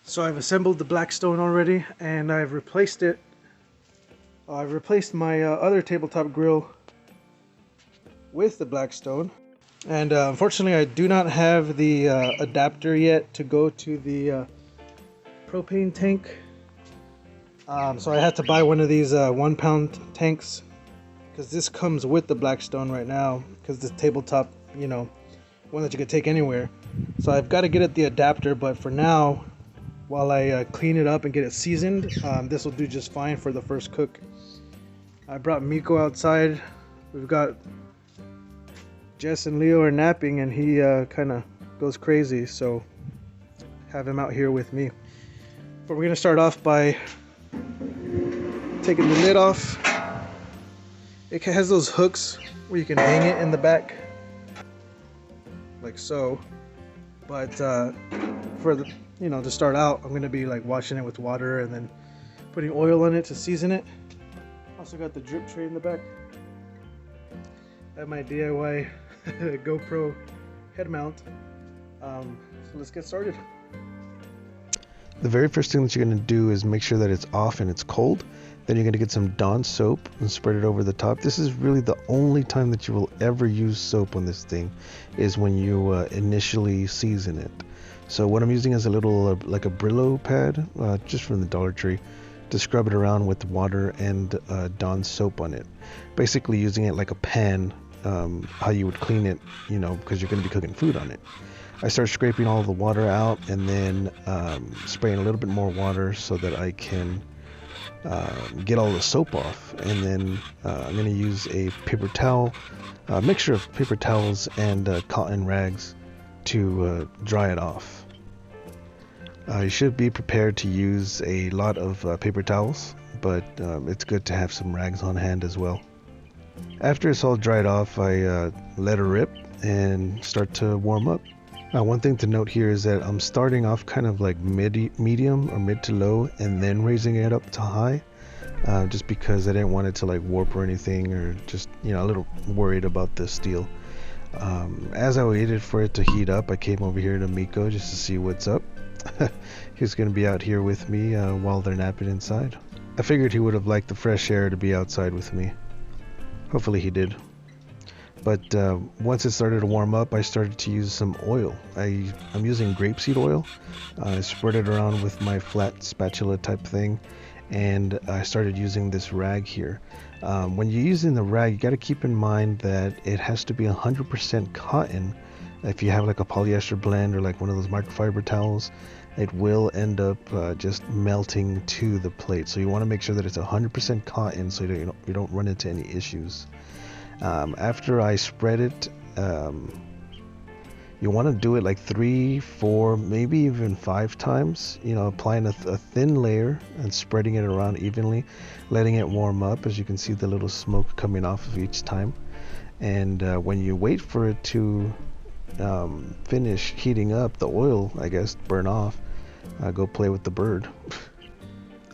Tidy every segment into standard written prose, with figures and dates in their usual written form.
So I've assembled the Blackstone already, and I've replaced it. I've replaced my other tabletop grill with the Blackstone. And unfortunately, I do not have the adapter yet to go to the propane tank. So I had to buy one of these 1 pound tanks, because this comes with the Blackstone right now, because this tabletop, you know, one that you could take anywhere. So I've got to get it the adapter, but for now, while I clean it up and get it seasoned, this will do just fine for the first cook. I brought Miko outside. We've got Jess and Leo are napping, and he kind of goes crazy, so have him out here with me. But we're gonna start off by taking the lid off. It has those hooks where you can hang it in the back, like so. But for the, to start out, I'm gonna be like washing it with water and then putting oil on it to season it. Also got the drip tray in the back. I have my DIY GoPro head mount. So let's get started. The very first thing that you're going to do is make sure that it's off and it's cold. Then you're going to get some Dawn soap and spread it over the top. This is really the only time that you will ever use soap on this thing, is when you initially season it. So what I'm using is a little like a Brillo pad, just from the Dollar Tree, to scrub it around with water and Dawn soap on it. Basically using it like a pan, how you would clean it, because you're going to be cooking food on it. I start scraping all the water out, and then spraying a little bit more water so that I can get all the soap off. And then I'm going to use a paper towel, a mixture of paper towels and cotton rags to dry it off. You should be prepared to use a lot of paper towels, but it's good to have some rags on hand as well. After it's all dried off, I let her rip and start to warm up. One thing to note here is that I'm starting off kind of like medium or mid to low, and then raising it up to high, just because I didn't want it to like warp or anything, or just a little worried about the steel. As I waited for it to heat up, I came over here to Miko just to see what's up. He's going to be out here with me while they're napping inside. I figured he would have liked the fresh air to be outside with me. Hopefully he did. But once it started to warm up, I started to use some oil. I'm using grapeseed oil. I spread it around with my flat spatula type thing, and I started using this rag here. When you're using the rag, you got to keep in mind that it has to be 100% cotton. If you have like a polyester blend or like one of those microfiber towels, it will end up just melting to the plate. So you want to make sure that it's 100% cotton, so you don't run into any issues. After I spread it, you want to do it like 3, 4, maybe even 5 times, applying a thin layer and spreading it around evenly, letting it warm up. As you can see, the little smoke coming off of each time. And when you wait for it to finish heating up, the oil, I guess, burn off, go play with the bird.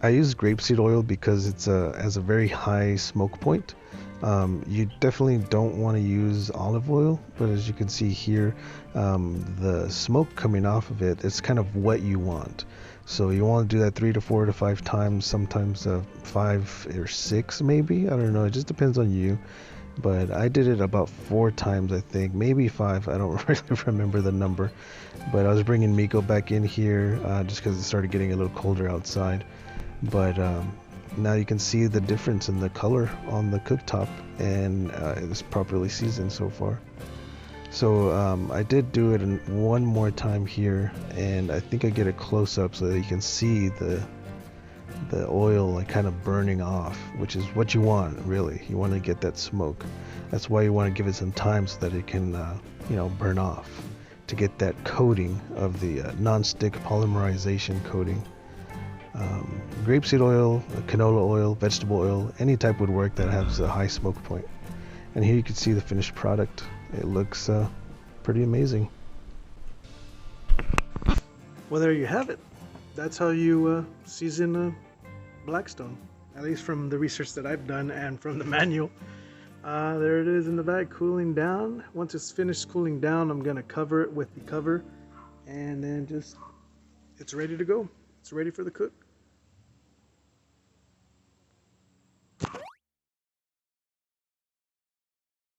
I use grapeseed oil because it's has a very high smoke point. You definitely don't want to use olive oil, but as you can see here, the smoke coming off of it, it's kind of what you want. So you want to do that 3 to 4 to 5 times, sometimes 5 or 6 maybe, I don't know, it just depends on you. But I did it about 4 times, I think, maybe 5, I don't really remember the number. But I was bringing Miko back in here just because it started getting a little colder outside. But now you can see the difference in the color on the cooktop, and it's properly seasoned so far. So I did do it one more time here, and I think I get a close-up so that you can see the oil like kind of burning off, which is what you want. Really, you want to get that smoke. That's why you want to give it some time so that it can burn off, to get that coating of the non-stick polymerization coating. Grapeseed oil, canola oil, vegetable oil, any type would work that has a high smoke point. And here you can see the finished product. It looks pretty amazing. Well, there you have it. That's how you season a Blackstone, at least from the research that I've done and from the manual. There it is in the back, cooling down. Once it's finished cooling down, I'm gonna cover it with the cover, and then just it's ready to go. It's ready for the cook.